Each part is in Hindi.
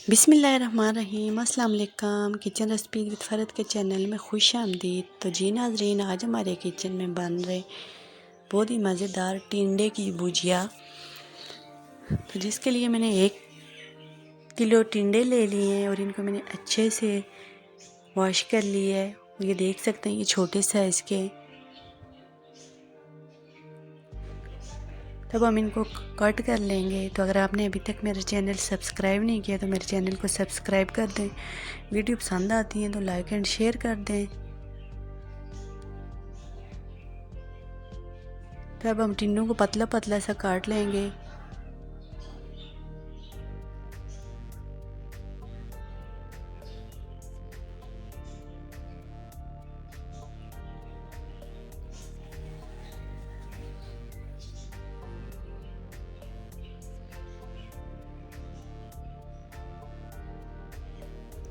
बिस्मिल्लाहिर्रहमानिर्रहीम, अस्सलाम वालेकुम। किचन रेसिपी विद फ़रत के चैनल में खुश आमदीद। तो जी नाज़रीन, आज हमारे किचन में बन रहे बहुत ही मज़ेदार टिंडे की भुजिया। तो जिसके लिए मैंने 1 किलो टिंडे ले लिए हैं और इनको मैंने अच्छे से वॉश कर लिया है। ये देख सकते हैं, ये छोटे साइज़ के। तब हम इनको कट कर लेंगे। तो अगर आपने अभी तक मेरा चैनल सब्सक्राइब नहीं किया तो मेरे चैनल को सब्सक्राइब कर दें। वीडियो पसंद आती है तो लाइक एंड शेयर कर दें। तो अब हम टिंडों को पतला पतला सा काट लेंगे।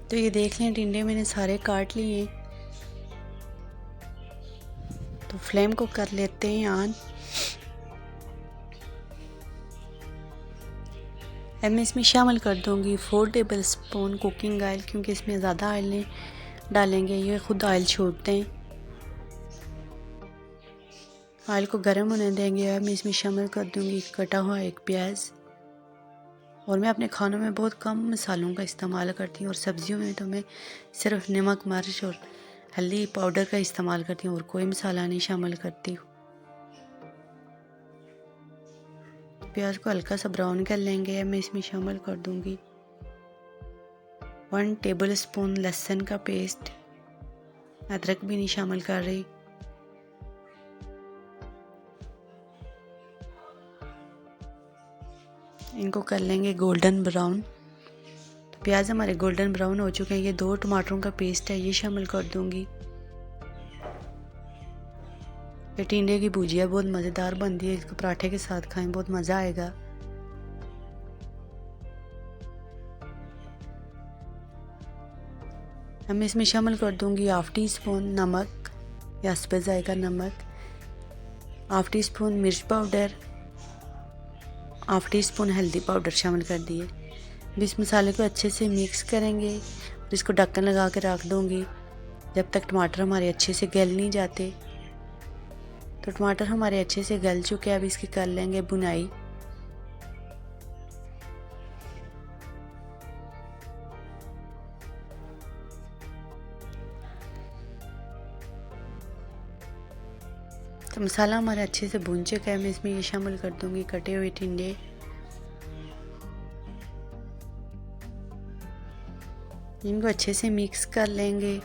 तो ये देख लें, टिंडे मैंने सारे काट लिए। तो फ्लेम को कर लेते हैं ऑन। अब मैं इसमें शामिल कर दूंगी 4 टेबल स्पून कुकिंग ऑयल, क्योंकि इसमें ज़्यादा ऑयल नहीं डालेंगे, ये खुद ऑयल छोड़ते हैं। ऑयल को गर्म होने देंगे। अब मैं इसमें शामिल कर दूंगी कटा हुआ 1 प्याज। और मैं अपने खानों में बहुत कम मसालों का इस्तेमाल करती हूँ, और सब्जियों में तो मैं सिर्फ नमक, मिर्च और हल्दी पाउडर का इस्तेमाल करती हूँ और कोई मसाला नहीं शामिल करती हूँ। प्याज को हल्का सा ब्राउन कर लेंगे। अब मैं इसमें शामिल कर दूंगी 1 टेबल स्पून लहसुन का पेस्ट। अदरक भी नहीं शामिल कर रही। इनको कर लेंगे गोल्डन ब्राउन। तो प्याज हमारे गोल्डन ब्राउन हो चुके हैं। ये 2 टमाटरों का पेस्ट है, ये शामिल कर दूंगी। ये टिंडे की भुजिया बहुत मज़ेदार बनती है, इसको पराठे के साथ खाएं, बहुत मज़ा आएगा। अब मैं इसमें शामिल कर दूंगी 1/2 टीस्पून नमक या हस्बे जायका नमक, 1/2 टीस्पून मिर्च पाउडर, 1/2 टीस्पून हल्दी पाउडर शामिल कर दिए। इस मसाले को अच्छे से मिक्स करेंगे और इसको ढक्कन लगा के रख दूंगी जब तक टमाटर हमारे अच्छे से गल नहीं जाते। तो टमाटर हमारे अच्छे से गल चुके हैं। अब इसकी कर लेंगे भुनाई। तो मसाला हमारा अच्छे से भून चुका है। मैं इसमें ये शामिल कर दूंगी कटे हुए टिंडे। इनको अच्छे से मिक्स कर लेंगे।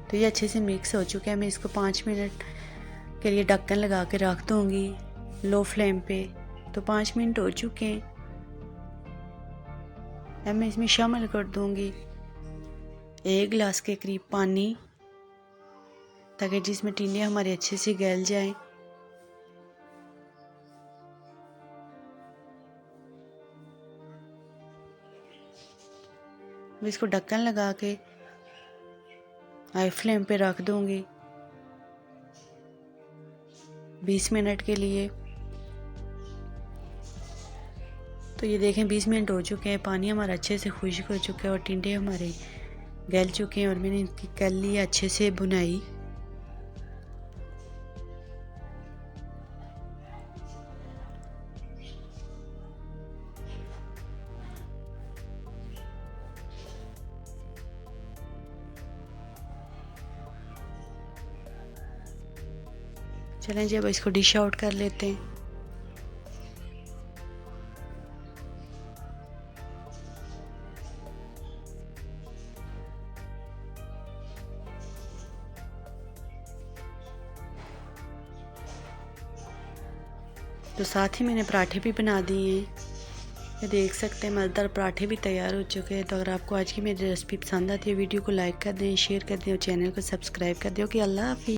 तो ये अच्छे से मिक्स हो चुका है। मैं इसको 5 मिनट के लिए ढक्कन लगा के रख दूंगी लो फ्लेम पे। तो 5 मिनट हो चुके हैं। अब मैं इसमें शामिल कर दूंगी 1 गिलास के करीब पानी, ताकि जिसमें टिंडे हमारे अच्छे से गल जाएं। मैं इसको ढक्कन लगा के हाई फ्लेम पे रख दूंगी 20 मिनट के लिए। तो ये देखें, 20 मिनट हो चुके हैं। पानी हमारा अच्छे से खुश्क हो चुका है और टिंडे हमारे गल चुके हैं, और मैंने इनकी कर ली अच्छे से भुनाई। चलें जी, अब इसको डिश आउट कर लेते हैं। तो साथ ही मैंने पराठे भी बना दिए हैं। ये देख सकते हैं, मज़ेदार पराठे भी तैयार हो चुके हैं। तो अगर आपको आज की मेरी रेसिपी पसंद आती है, वीडियो को लाइक कर दें, शेयर कर दें और चैनल को सब्सक्राइब कर दें। कि अल्लाह हाफ़िज़।